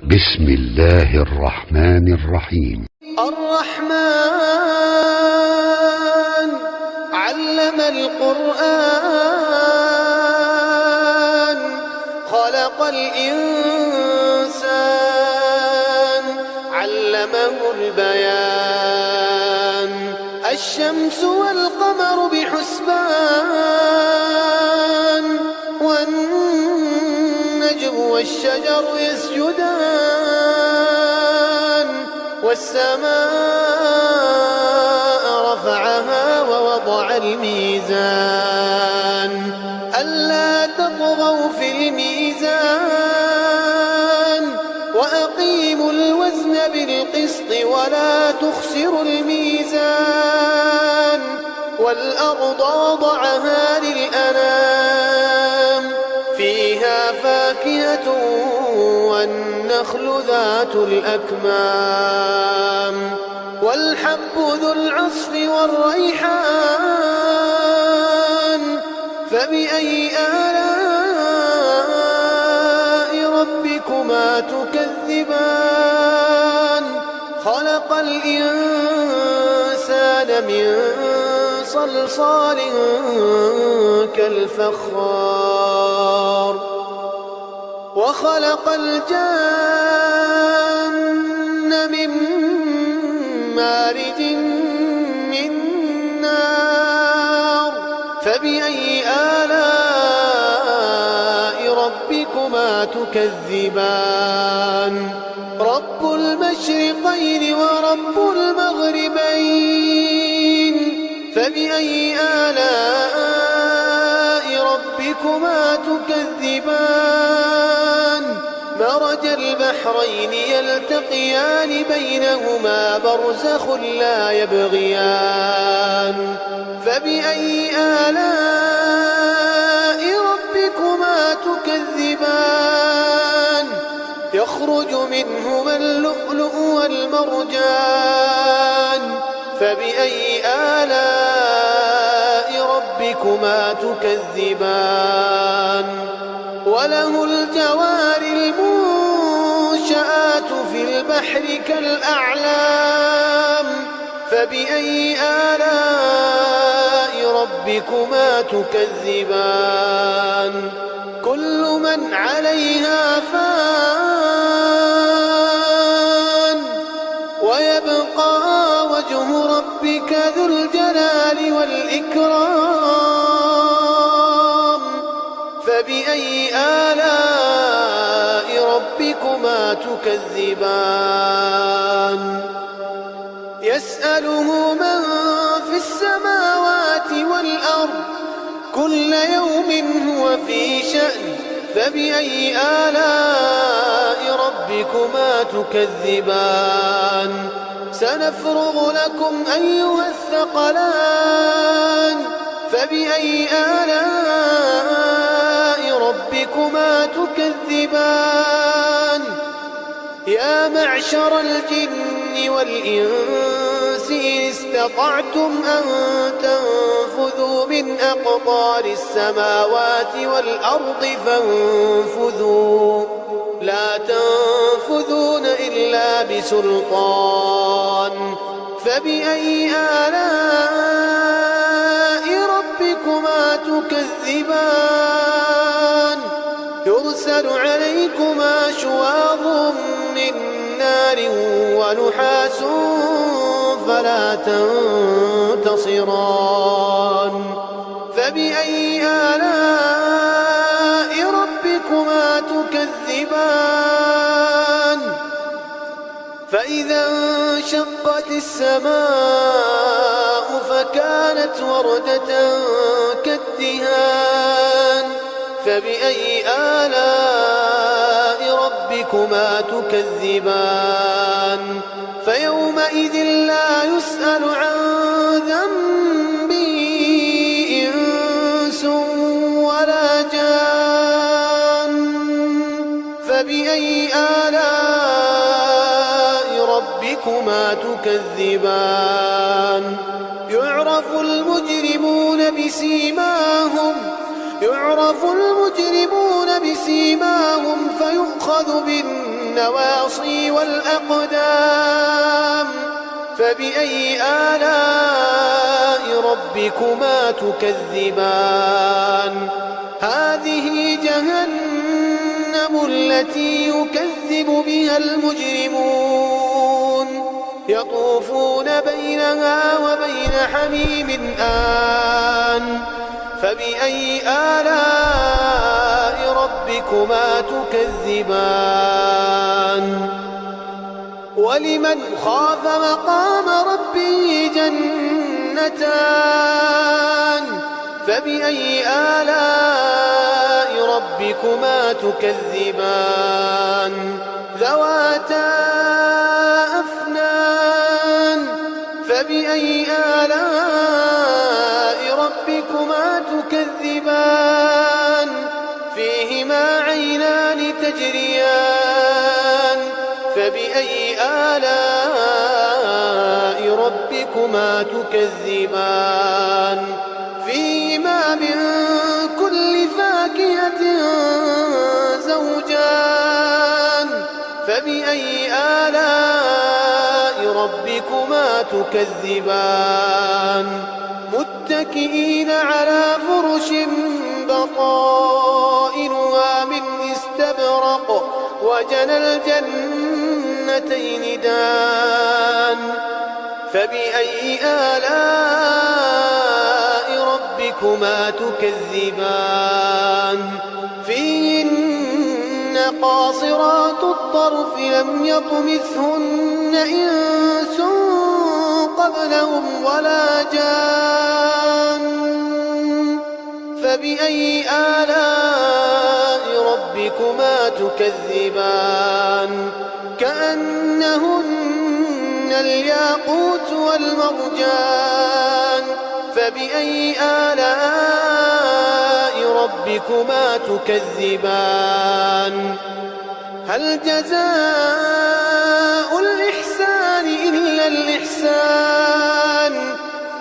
بسم الله الرحمن الرحيم. الرحمن علم القرآن خلق الإنسان علمه البيان الشمس والقمر بحسبان والنجم والشجر يسجدان والسماء رفعها ووضع الميزان ألا تطغوا في الميزان وأقيموا الوزن بالقسط ولا تخسروا الميزان والأرض وضعها للأنام فيها فاكهة والنخل ذات الأكمام والحب ذو العصف والريحان فبأي آلاء ربكما تكذبان خلق الإنسان من صلصال كالفخار وخلق الجن من مارج من نار فبأي آلاء ربكما تكذبان رب المشرقين ورب المغربين فبأي آلاء ربكما تكذبان مرج البحرين يلتقيان بينهما برزخ لا يبغيان فبأي آلاء ربكما تكذبان يخرج منهما اللؤلؤ والمرجان فبأي آلاء ربكما تكذبان وله الجوار المنشآت في البحر كالأعلام فبأي آلاء ربكما تكذبان كل من عليها فان ويبقى وجه ربك ذو الجلال والإكرام فبأي آلاء ربكما تكذبان يسأله من في السماوات والأرض كل يوم هو في شأن فبأي آلاء ربكما تكذبان سنفرغ لكم أيها الثقلان فبأي آلاء ربكما تكذبان يا معشر الجن والإنس إن استطعتم أن تنفذوا من أقطار السماوات والأرض فانفذوا لا تنفذون إلا بسلطان فبأي آلاء ربكما تكذبان يرسل عليكما شواظ من نار ونحاس فلا تنتصران فبأي آلاء ربكما تكذبان فإذا انشقت السماء فكانت وردة كالدهان فبأي آلاء ربكما تكذبان فيومئذ لا يسأل عن ذنبه إنس ولا جان فبأي آلاء ربكما تكذبان يعرف المجرمون بسيماهم فيؤخذ بالنسبة النواصي والأقدام فبأي آلاء ربكما تكذبان هذه جهنم التي يكذب بها المجرمون يطوفون بينها وبين حميم آن فبأي آلاء ربكما تكذبان ولمن خاف مقام ربه جنتان فبأي آلاء ربكما تكذبان ذواتا أفنان فبأي آلاء ربكما تكذبان فيهما عينان تجريان فبأي آلاء ربكما تكذبان فيهما من كل فاكهة زوجان فبأي آلاء ربكما تكذبان متكئين على فرش بطائنها من استبرق وجنى الجنتين دان فبأي آلاء ربكما تكذبان فيهن قاصرات الطرف لم يطمثهن إنس قبلهم ولا جان فبأي آلاء ربكما تكذبان كأنهن الياقوت والمرجان فبأي آلاء ربكما تكذبان هل جزاء الإحسان إلا الإحسان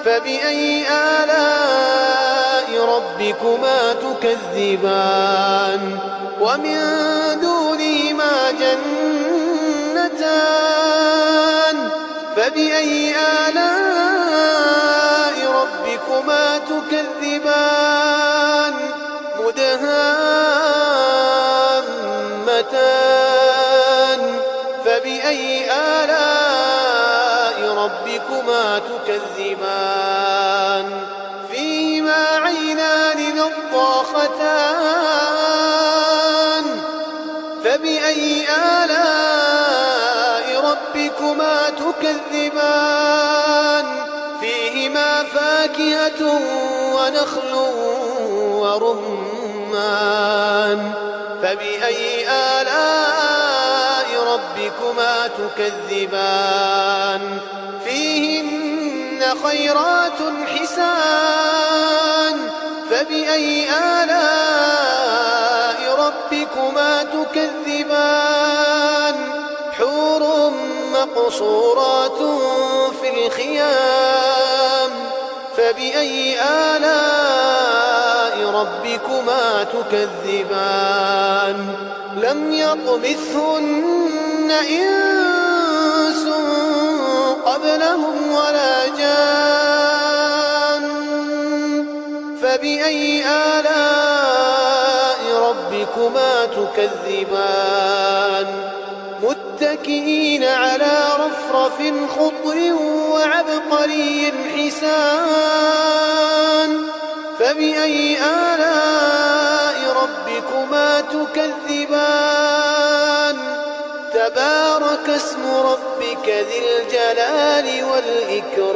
فبأي آلاء ربكما تكذبان ومن دونهما جنتان فبأي آلاء ربكما تكذبان مدهامتان فبأي آلاء ربكما تكذبان فيهما عينان نضاختان فبأي آلاء ربكما تكذبان فيهما فاكهة ونخل ورمان فبأي آلاء ربكما تكذبان فيهن خيرات حسان فبأي آلاء ربكما تكذبان حور مقصورات في الخيام فبأي آلاء ربكما تكذبان لم يطمثهن إنس قبلهم ولا جان فبأي آلاء ربكما تكذبان متكئين على رفرف خضر وعبقري حسان فبأي آلاء ربكما تكذبان تبارك اسم ربك ذي الجلال والإكرام